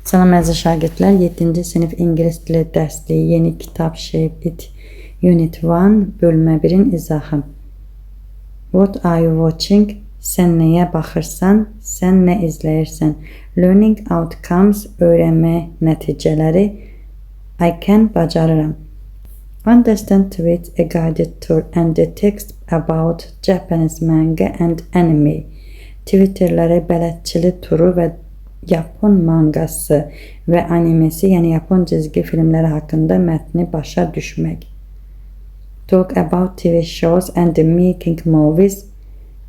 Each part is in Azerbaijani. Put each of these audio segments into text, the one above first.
Salam əziz şagirdlər, 7-ci sinif ingilis dili dərsliyi yeni kitab Shape It Unit 1 bölmə 1-in izahı. What are you watching? Sən nəyə baxırsan? Sən nə izləyirsən? Learning outcomes, öyrənmə nəticələri. I can, bacarıram. Understand with a guided tour and the text about Japanese manga and anime. Twitterlərə bələdçili turu və Yapon mangası və animesi, yəni Yapon cizgi filmləri haqqında mətni başa düşmək. Talk about TV shows and making movies.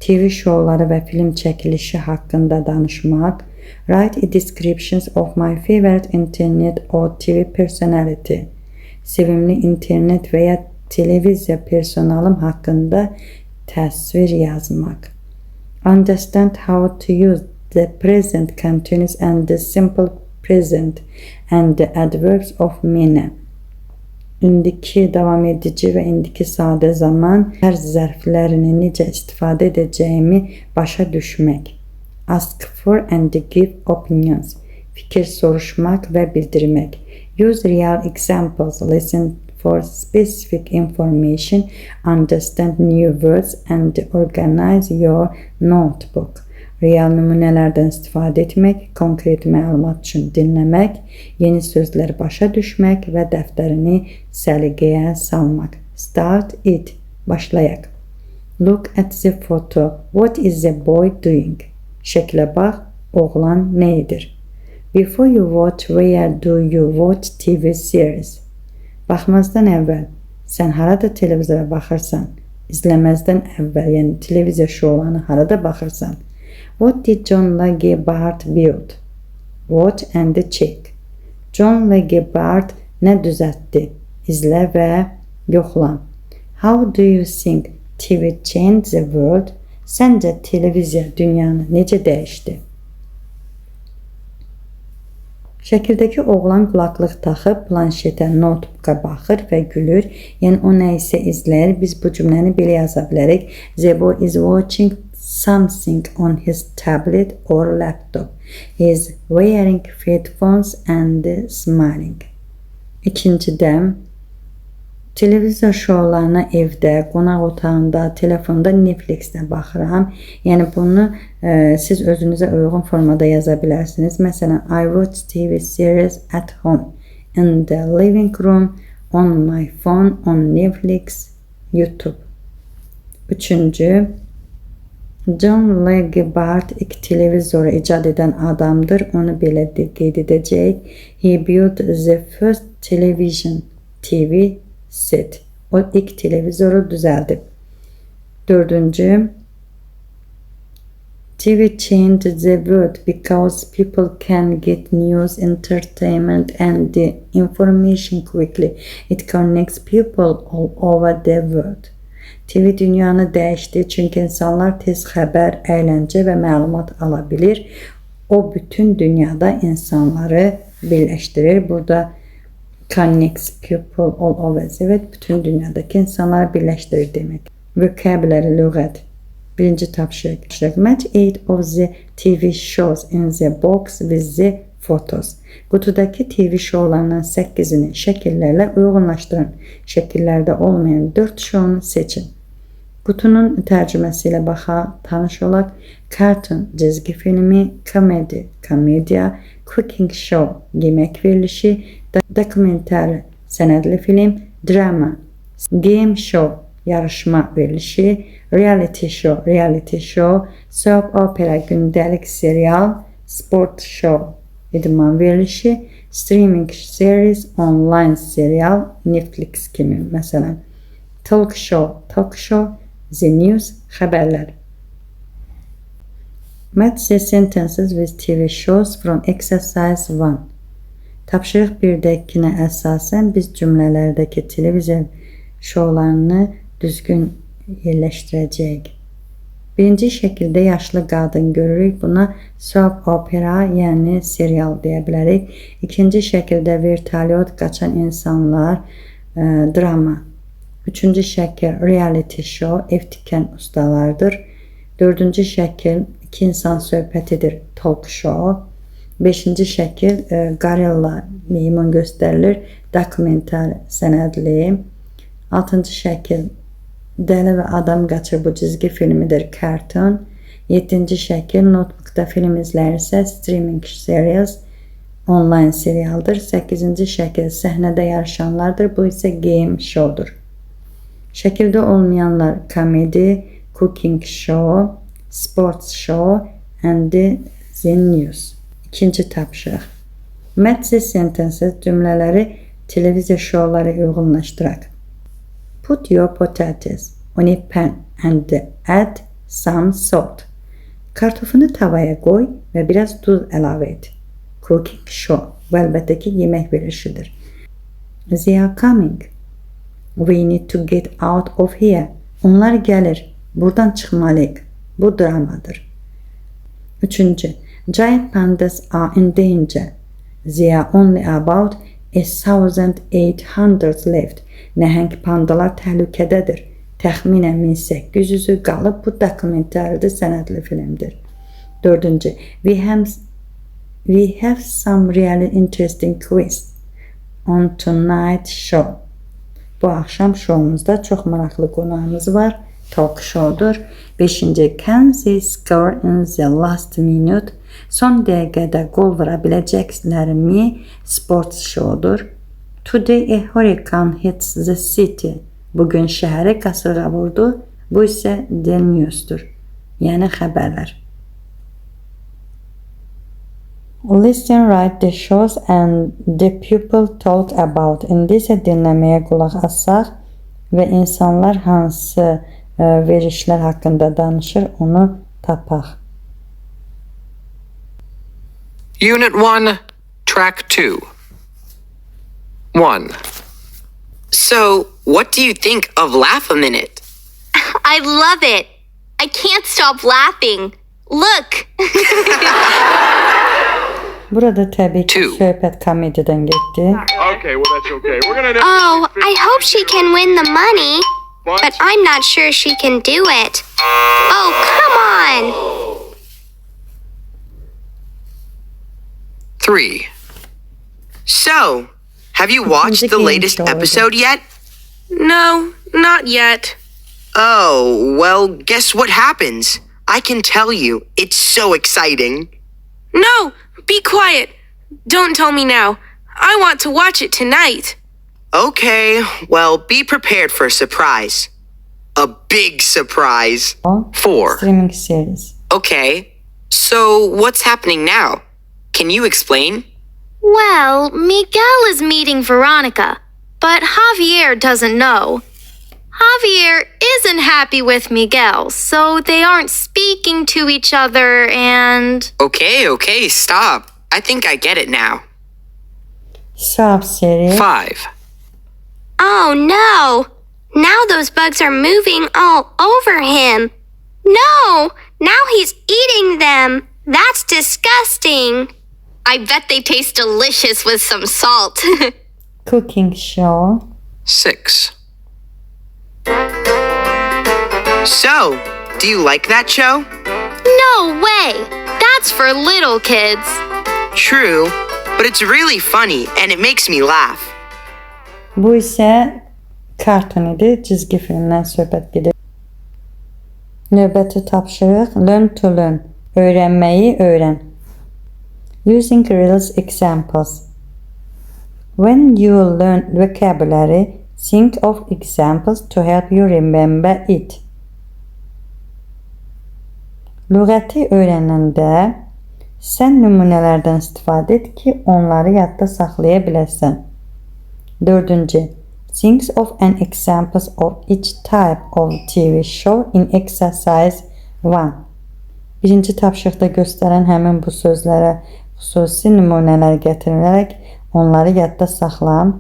TV şovları və film çəkilişi haqqında danışmaq. Write descriptions of my favorite internet or TV personality. Sevimli internet və ya televiziya personalım haqqında təsvir yazmaq. Understand how to use the present continuous and the simple present and the adverbs of manner. İndiki davam edici və indiki sadə zaman tərz zərflərini necə istifadə edəcəyimi başa düşmək. Ask for and give opinions. Fikir soruşmaq və bildirmək. Use real examples. Listen for specific information. Understand new words and organize your notebook. Real nümunələrdən istifadə etmək, konkret məlumat üçün dinləmək, yeni sözləri başa düşmək və dəftərini səliqəyə salmaq. Start it. Başlayaq. Look at the photo. What is the boy doing? Şəklə bax, oğlan nə edir? Before you watch, where do you watch TV series? Baxmazdan əvvəl, sən harada televizora baxırsan? İzləməzdən əvvəl, yəni televiziya şovlarına harada baxırsan? What did John Lagerbieldt build? Watch and check. John Lagerbieldt nə düzəltdi? İzlə və yoxla. How do you think TV changed the world? Səncə televiziya dünyanı necə dəyişdi? Şəkildəki oğlan qulaqlıq taxıb planşetə, notebooka baxır və gülür. Yəni o nə isə izləyir. Biz bu cümləni belə yaza bilərik. The boy is watching something on his tablet or laptop. He is wearing headphones and smiling. İkincidə, televizor şovlarına evdə, qonaq otağında, telefonda, Netflixdə baxıram. Yəni bunu siz özünüzə uyğun formada yaza bilərsiniz. Məsələn, I watch TV series at home, in the living room, on my phone, on Netflix, YouTube. Üçüncü, John Lagerbieldt ilk televizoru icad edən adamdır. Onu belə qeyd edəcəyik. He built the first television TV set. O ilk televizoru düzəldib. Dördüncü, TV changed the world because people can get news, entertainment and the information quickly. It connects people all over the world. TV dünyanı dəyişdi çünki insanlar tez xəbər, əyləncə və məlumat ala bilir. O bütün dünyada insanları birləşdirir. Burada connects people all over the world, bütün dünyadakı insanları birləşdirir demək. Vocabulary, lüğət. Birinci tapşırıq. Match 8 of the TV shows in the box with the photos. Qutudakı TV şovlarından 8-ini şəkillərlə uyğunlaşdırın. Şəkillərdə olmayan 4 şovunu seçin. Qutunun tərcüməsi ilə tanış olaq. Cartoon, cizgi filmi, komedi, komediya, cooking show, yemək verilişi, dokumentari, sənədli film, drama, game show, yarışma verilişi, reality show, soap opera, gündəlik serial, sport show, idman verilişi, streaming series, online serial, Netflix kimi məsələn. Talk show, the news, xəbərlər. Match the sentences with TV shows from exercise 1. Tapşırıq 1-dəkinə əsasən biz cümlələrdəki televiziya şovlarını düzgün yerləşdirəcəyik. Birinci şəkildə yaşlı qadın görürük. Buna soap opera, yəni serial deyə bilərik. İkinci şəkildə vertolyot, qaçan insanlar, drama. Üçüncü şəkil reality show, ev tikən ustalardır. Dördüncü şəkil iki insan söhbət edir, talk show. 5-ci şəkil gorilla meymun göstərilir. Dokumental sənədli. 6-cı şəkil Dəli və Adam Qaçır bu cizgi filmidir. Cartoon. 7-ci şəkil notebookda film izləyirsə streaming serials. Online serialdır. 8-ci şəkil səhnədə yarışanlardır. Bu isə game show'dur. Şəkildə olmayanlar komedi, cooking show, sports show and the news. İkinci tapşırıq. Match sentences cümlələri televiziya şovları uyğunlaşdıraq. Put your potatoes on a pan and add some salt. Kartofunu tavaya qoy və biraz duz əlavə et. Cooking show. Bu əlbəttə ki, yemək verilişidir. They are coming. We need to get out of here. Onlar gəlir. Buradan çıxmalıyıq. Bu dramadır. 3-cü. Giant pandas are in danger. There are only about 1,800 left. Nəhəng pandalar təhlükədədir. Təxminən 1800-ü qalıb. Bu dokumentaldır, sənədli filmdir. 4-cü. We have some really interesting quiz on tonight show. Bu axşam şovumuzda çox maraqlı qonağımız var. Talk show'dur. 5-ci. Can they score in the last minute? Son dəqiqədə qol vura biləcəklərmi? Sports show'dur. Today a hurricane hits the city. Bugün şəhərə qasırğa vurdu. Bu isə the news'dur. Yəni xəbərlər. Listen, write the shows and the people talk about. İndi isə dinləməyə qulaq asaq və insanlar hansı verişlər haqqında danışır, onu tapaq. Unit 1, Track 2. 1. So, what do you think of Laugh a Minute? I love it. I can't stop laughing. Look. Burada təbii ki, Two. söhbət komediyadan getdi. Okay, well that's okay. We're gonna. Oh, I hope she can win the money, but I'm not sure she can do it. Oh, come on. 3. So, have you watched the latest episode yet? No, not yet. Oh, well, guess what happens? I can tell you, it's so exciting. No, be quiet. Don't tell me now. I want to watch it tonight. Okay, well, be prepared for a surprise. A big surprise. 4. Streaming series. Okay, so what's happening now? Can you explain? Well, Miguel is meeting Veronica, but Javier doesn't know. Javier isn't happy with Miguel, so they aren't speaking to each other and... Okay, stop. I think I get it now. Sub series. 5. Oh no! Now those bugs are moving all over him. No! Now he's eating them. That's disgusting. I bet they taste delicious with some salt. Cooking show. 6. So, do you like that show? No way! That's for little kids. True, but it's really funny and it makes me laugh. Bu isə karton idi, cizgi filmdən söhbət gedir. Növbəti tapşırıq learn to learn. Öyrənməyi öyrən. Using real examples. When you learn vocabulary, think of examples to help you remember it. Lüğəti öyrənəndə sən nümunələrdən istifadə et ki, onları yadda saxlaya biləsən. 4. Think of an examples of each type of TV show in exercise 1. Birinci tapşırıqda göstərən həmin bu sözlərə xüsusi nümunələr gətirilərək onları yadda saxla.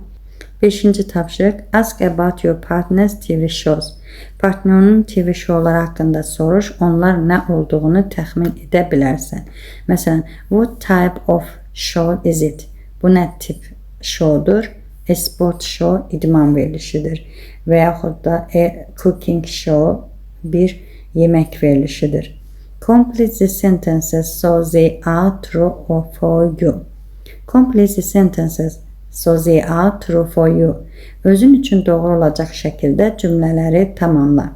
5-ci tapşırıq ask about your partner's TV shows. Partnyorunun TV şovları haqqında soruş, onlar nə olduğunu təxmin edə bilərsən. Məsələn, what type of show is it? Bu nə tip şovdur? A sport show idman verilişidir. Və yaxud da a cooking show bir yemək verilişidir. Complete the sentences so they are true for you. Complete the sentences so they are true for you. Özün üçün doğru olacaq şəkildə cümlələri tamamla.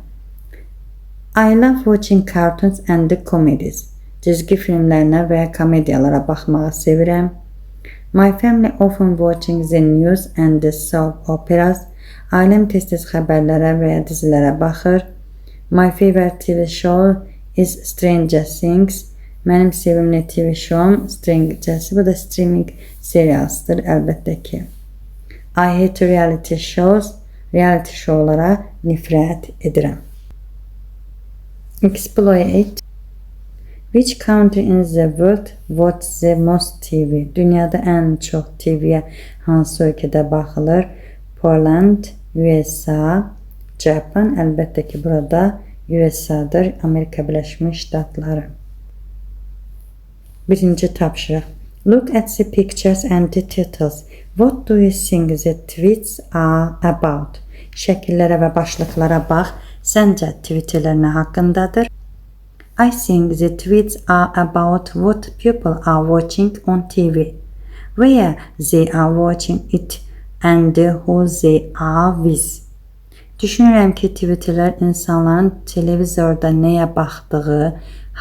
I love watching cartoons and comedies. Cizgi filmlərinə və komediyalara baxmağı sevirəm. My family often watching the news and the soap operas. Ailəm tez-tez xəbərlərə və ya dizilərə baxır. My favorite TV show is Stranger Things. Mənim sevimli TV showum Stranger Things. Bu da streaming serialsıdır əlbəttə ki. I hate reality shows. Reality showlara nifrət edirəm. Exploit. Which country in the world watches the most TV? Dünyada ən çox TV-yə hansı ölkədə baxılır? Poland, USA, Japan. Əlbəttə ki, burada USA-dır, Amerika Birləşmiş Ştatları. Birinci tapşırıq. Look at the pictures and the titles. What do you think the tweets are about? Şəkillərə və başlıqlara bax. Səncə tweetlər nə haqqındadır? I think the tweets are about what people are watching on TV, where they are watching it, and who they are with. Düşünürəm ki, tweetlər insanların televizorda nəyə baxdığı,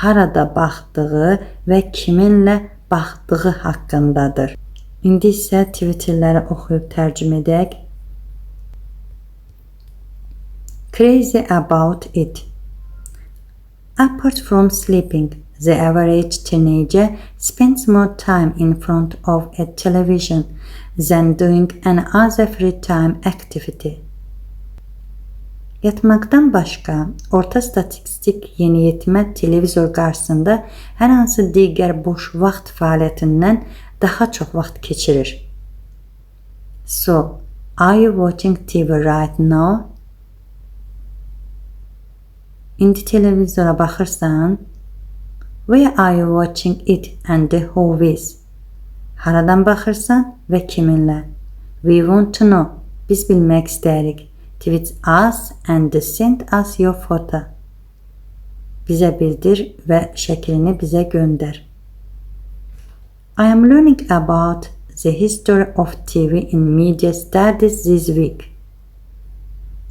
harada baxdığı və kiminlə baxdığı haqqındadır. İndi isə tweetləri oxuyub tərcümə edək. Crazy about it. Apart from sleeping, the average teenager spends more time in front of a television than doing another free time activity. Yatmaqdan başqa, orta statistik yeniyetmə televizor qarşısında hər hansı digər boş vaxt fəaliyyətindən daha çox vaxt keçirir. So, are you watching TV right now? İndi televizora baxırsan, where are you watching it and who with? Haradan baxırsan və kiminlə? We want to know. Biz bilmək istəyirik. Tweet us and send us your photo. Bizə bildir və şəklini bizə göndər. I am learning about the history of TV in media studies this week.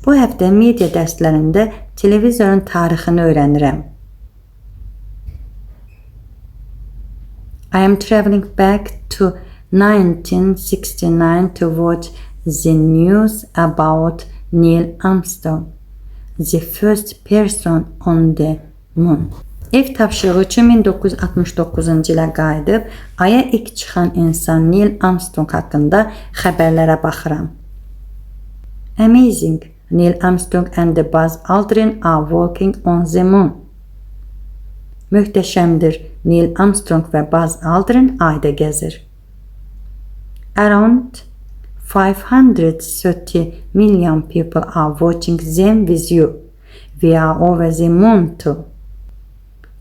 Bu həftə media dərslərində televizorun tarixini öyrənirəm. I am traveling back to 1969 to watch the news about Neil Armstrong, the first person on the moon. Ev tapşırığı üçün 1969-cu ilə qayıdıb, Aya ilk çıxan insan Neil Armstrong haqqında xəbərlərə baxıram. Amazing! Neil Armstrong and Buzz Aldrin are walking on the moon. Möhtəşəmdir. Neil Armstrong və Buzz Aldrin ayda gəzir. Around 530 million people are watching them with you. We are over the moon too.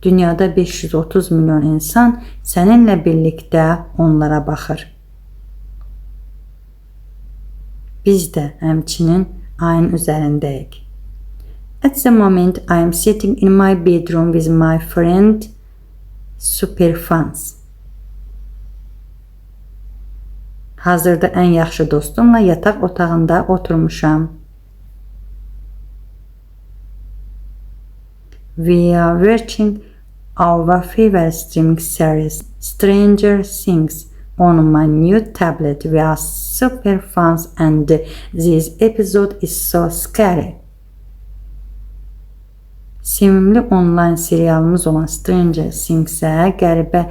Dünyada 530 milyon insan səninlə birlikdə onlara baxır. Biz də həmçinin ayın üzərindəyik. At the moment, I am sitting in my bedroom with my friend Superfans. Hazırda ən yaxşı dostumla yataq otağında oturmuşam. We are watching our favorite streaming series, Stranger Things, on my new tablet. We are super fans and this episode is so scary. Sevimli online serialımız olan Stranger Things-ə qəribə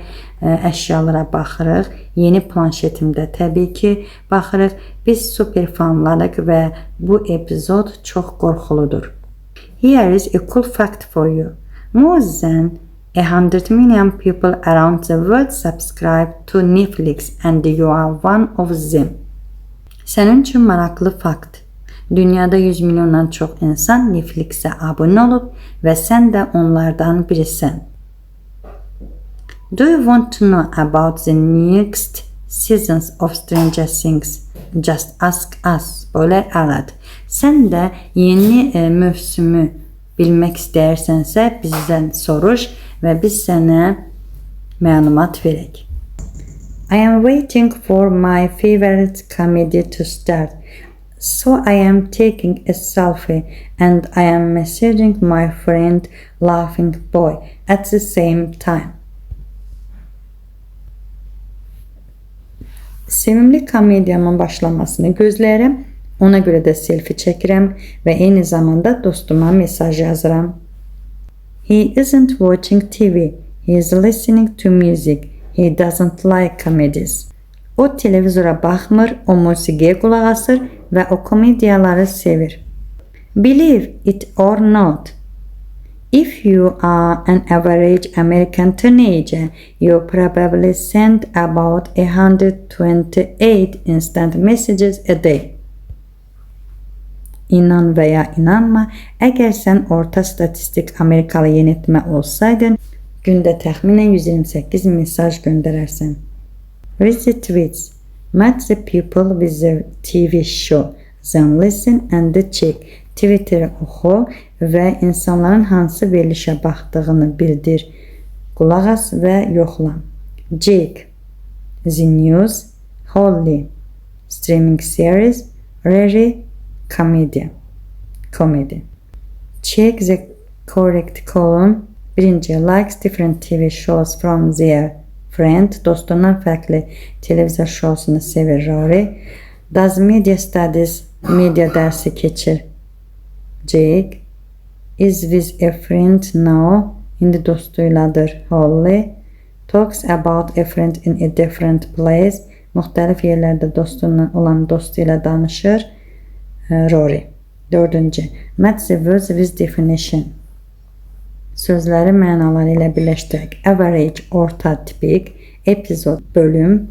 əşyalara baxırıq. Yeni planşetimdə təbii ki baxırıq. Biz super fanlarıq və bu epizod çox qorxuludur. Here is a cool fact for you. More than 100 million people around the world subscribe to Netflix and you are one of them. Sənin üçün maraqlı fakt. Dünyada 100 milyondan çox insan Netflix-ə abunə olub və sən də onlardan birisən. Do you want to know about the next seasons of Stranger Things? Just ask us. Böyle arad. Sən də yeni mövsümü bilmək istəyirsənsə bizdən soruş və biz sənə məlumat verək. I am waiting for my favorite comedy to start. So I am taking a selfie and I am messaging my friend laughing boy at the same time. Sevimli komediyamın başlamasını gözləyirəm. Ona görə də selfie çəkirəm və eyni zamanda dostuma mesaj yazıram. He isn't watching TV. He is listening to music. He doesn't like comedies. O televizora baxmır, o musiqiyə qulaq asır və o komediyaları sevir. Believe it or not. If you are an average American teenager, you probably send about 128 instant messages a day. İnan və ya inanma, əgər sən orta statistik Amerikalı yeniyetmə olsaydın, gündə təxminən 128 mesaj göndərərsən. Read the tweets. Match the people with the TV show. Then listen and check. Twitter'ı oxu və insanların hansı verilişə baxdığını bildir. Qulaq as və yoxla. Jake, The News, Holly, Streaming Series, Rary, Comedy. Check the correct column. Birinci, likes different TV shows from their friend. Dostundan fərqli televizor şousunu sevir Rory. Does media studies media dərsi keçir Jake. Is with a friend now. İndi dostuyladır Holly. Talks about a friend in a different place. Müxtəlif yerlərdə dostundan olan dostu ilə danışır Rory. Dördüncü, match the words with definition. Sözləri mənaları ilə birləşdirək. Average, orta, tipik. Episode, bölüm.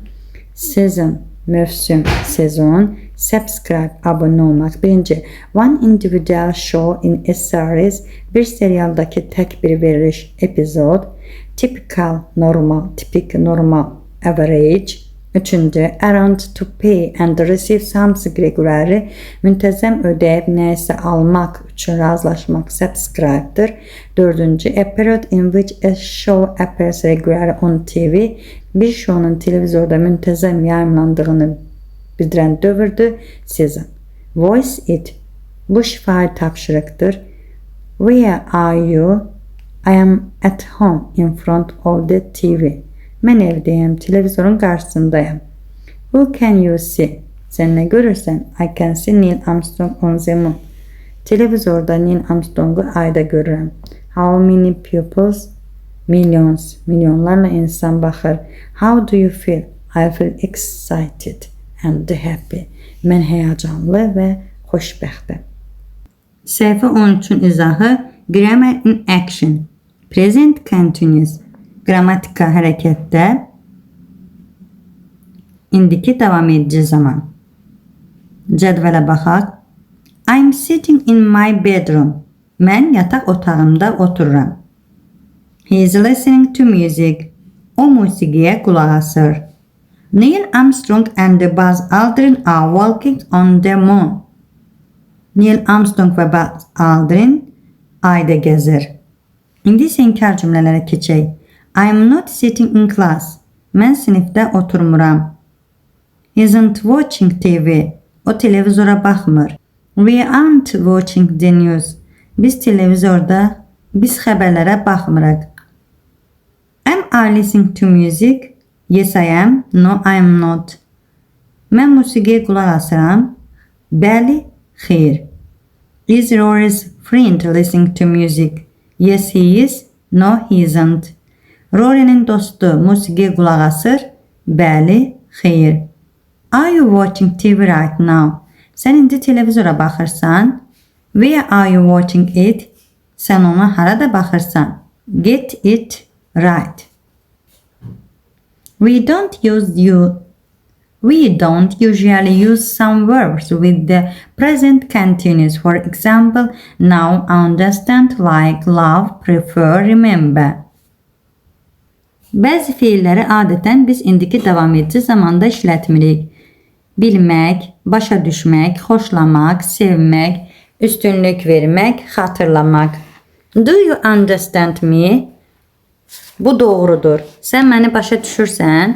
Season, mövsüm, sezon. Subscribe, abunə olmaq. Birinci, one individual show in a series. Bir serialdakı tək bir veriliş epizod. Typical, normal, tipik, normal, average. Üçüncü, around to pay and receive something regularly. Müntəzəm ödəyib nəyisə almaq üçün razılaşmaq subscribe'dır. Dördüncü, a period in which a show appears regularly on TV. Bir şounun televizorda müntəzəm yayımlandığını bildirən dövrdür. Season. Voice it. Bu şifahi tapşırıqdır. Where are you? I am at home in front of the TV. Mən evdəyəm, televizorun qarşısındayım. Who can you see? Sən nə görürsən? I can see Neil Armstrong on the moon. Televizorda Neil Armstrongu ayda görürəm. How many pupils? Millions. Milyonlarla insan baxır. How do you feel? I feel excited and happy. Mən həyəcanlı və xoşbəxtəm. Səhifə 13-ün izahı Grammar in action. Present continuous. Qrammatika hərəkətdə. İndiki davam edici zaman. Cədvələ baxaq. I'm sitting in my bedroom. Mən yataq otağımda otururam. He is listening to music. O musiqiyə qulaq asır. Neil Armstrong and Buzz Aldrin are walking on the moon. Neil Armstrong və Buzz Aldrin ayda gəzir. İndi isə inkar cümlələrə keçək. I'm not sitting in class. Mən sinifdə oturmuram. He isn't watching TV. O televizora baxmır. We aren't watching the news. Biz televizorda, biz xəbərlərə baxmırıq. Am I listening to music? Yes, I am. No, I am not. Mən musiqiyə qulaq asıram. Bəli, xeyr. Is Rory's friend listening to music? Yes, he is. No, he isn't. Rory'nin dostu musiqiyə qulaq asır. Bəli, xeyr. Are you watching TV right now? Sən indi televizora baxırsan. Where are you watching it? Sən ona harada baxırsan? Get it right. We don't usually use some verbs with the present continuous. For example, now, understand, like, love, prefer, remember. Bəzi feilləri adətən biz indiki davam edici zamanda işlətmirik. Bilmək, başa düşmək, xoşlamaq, sevmək, üstünlük vermək, xatırlamaq. Do you understand me? Bu doğrudur. Sən məni başa düşürsən?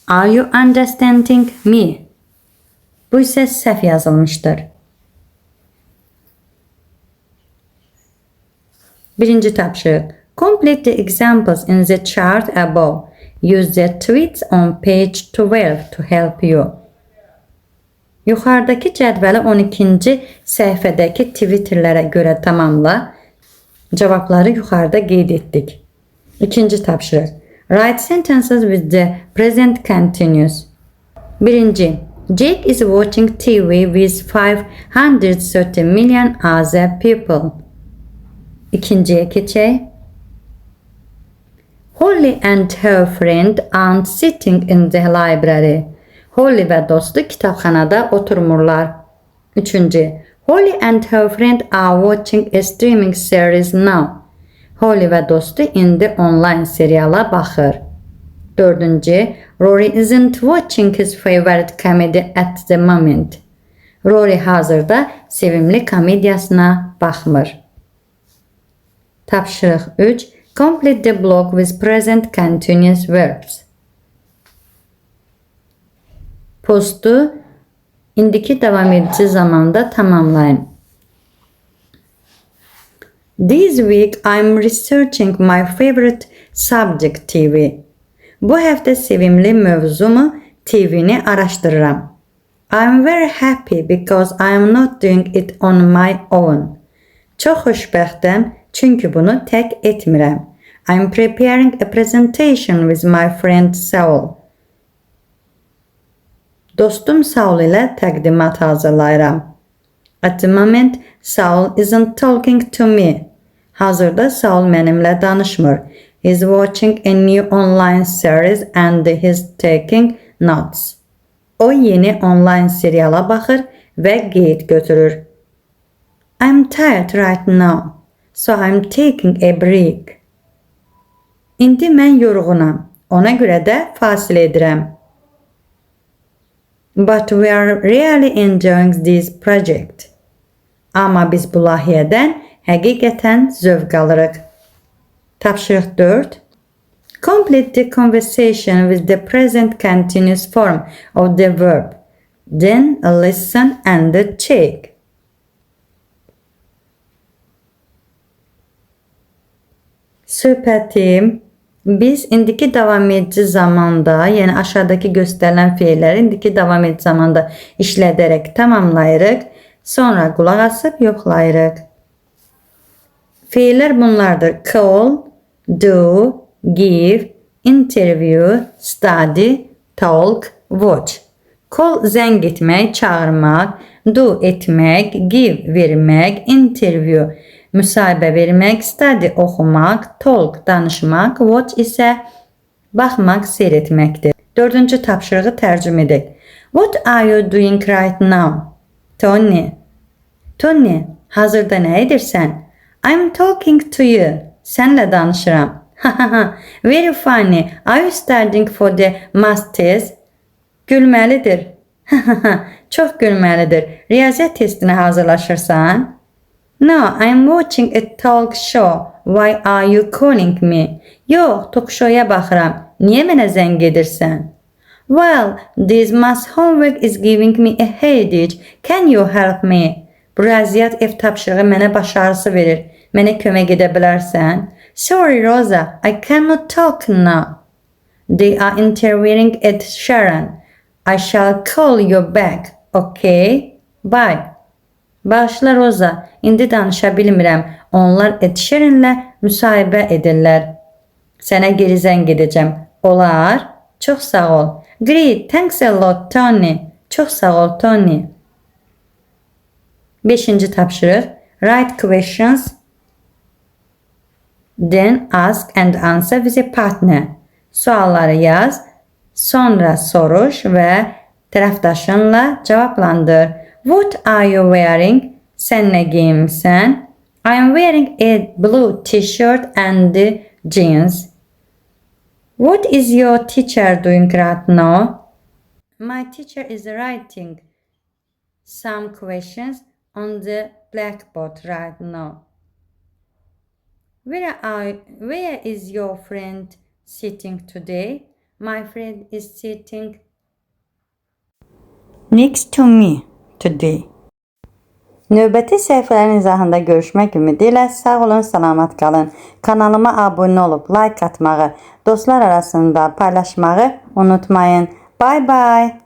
Are you understanding me? Bu isə səhv yazılmışdır. Birinci tapşırıq. Complete the examples in the chart above. Use the tweets on page 12 to help you. Yuxarıdakı cədvəli 12-ci səhifədəki Twitterlərə görə tamamla. Cavabları yuxarıda qeyd etdik. İkinci tapşırıq. Write sentences with the present continuous. Birinci. Jake is watching TV with 530 million other people. İkinciye geçək. Holly and her friend aren't sitting in the library. Holly və dostu kitabxanada oturmurlar. Üçüncü. Holly and her friend are watching a streaming series now. Holly və dostu indi online seriala baxır. Dördüncü. Rory isn't watching his favorite comedy at the moment. Rory hazırda sevimli komediyasına baxmır. Tapşırıq 3. Complete the block with present continuous verbs. Postu indiki davam edici zamanda tamamlayın. This week I'm researching my favorite subject TV. Bu həftə sevimli mövzumu TV'ni araşdırıram. I'm very happy because I'm not doing it on my own. Çox xoşbəxtəm çünki bunu tək etmirəm. I'm preparing a presentation with my friend Saul. Dostum Saul ilə təqdimat hazırlayıram. At the moment, Saul isn't talking to me. Hazırda Saul mənimlə danışmır. He's watching a new online series and he's taking notes. O yeni online seriala baxır və qeyd götürür. I'm tired right now, so I'm taking a break. İndi mən yorğunam, ona görə də fasilə edirəm. But we are really enjoying this project. Amma biz bu layihədən həqiqətən zövq alırıq. Tapşırıq 4. Complete the conversation with the present continuous form of the verb. Then listen and check. Söhbətim. Biz indiki davam edici zamanda, yəni aşağıdakı göstərilən feilləri indiki davam edici zamanda işlədərək tamamlayırıq. Sonra qulaq asıb yoxlayırıq. Feillər bunlardır. Call, do, give, interview, study, talk, watch. Call zəng etmək, çağırmaq, do etmək, give vermək, interview müsahibə vermək, study oxumaq, talk danışmaq, watch isə baxmaq, seyr etməkdir. Dördüncü tapşırığı tərcümə edək. What are you doing right now? Tony. Tony, hazırda nə edirsən? I'm talking to you. Sənlə danışıram. Very funny. Are you studying for the masters? Gülməlidir. Çox gülməlidir. Riyaziyyat testinə hazırlaşırsan? No, I'm watching a talk show. Why are you calling me? Yox, talk show'ya baxıram. Niyə mənə zəng edirsən? Well, this math homework is giving me a headache. Can you help me? Bu riyaziyyat ev tapşırığı mənə baş ağrısı verir. Mənə kömək edə bilərsən? Sorry, Rosa, I cannot talk now. They are interviewing Ed Sheeran. I shall call you back, okay? Bye. Bağışla Rosa, indi danışa bilmirəm. Onlar Ed Sheeran'lə müsahibə edirlər. Sənə geri zəng edəcəm. Olar? Çox sağ ol. Great, thanks a lot, Tony. Çox sağ ol, Tony. 5. tapşırıq. Write questions. Then ask and answer with a partner. Sualları yaz, sonra soruş və tərəfdaşınla cavablandır. What are you wearing? Sən nə geyinmisən? I am wearing a blue t-shirt and jeans. What is your teacher doing right now? My teacher is writing some questions on the blackboard right now. Where is your friend sitting today? My friend is sitting next to me today. Növbəti səhifələrin izahında görüşmək ümidi ilə sağ olun, salamat qalın. Kanalıma abunə olub like atmağı, dostlar arasında paylaşmağı unutmayın. Bye bye.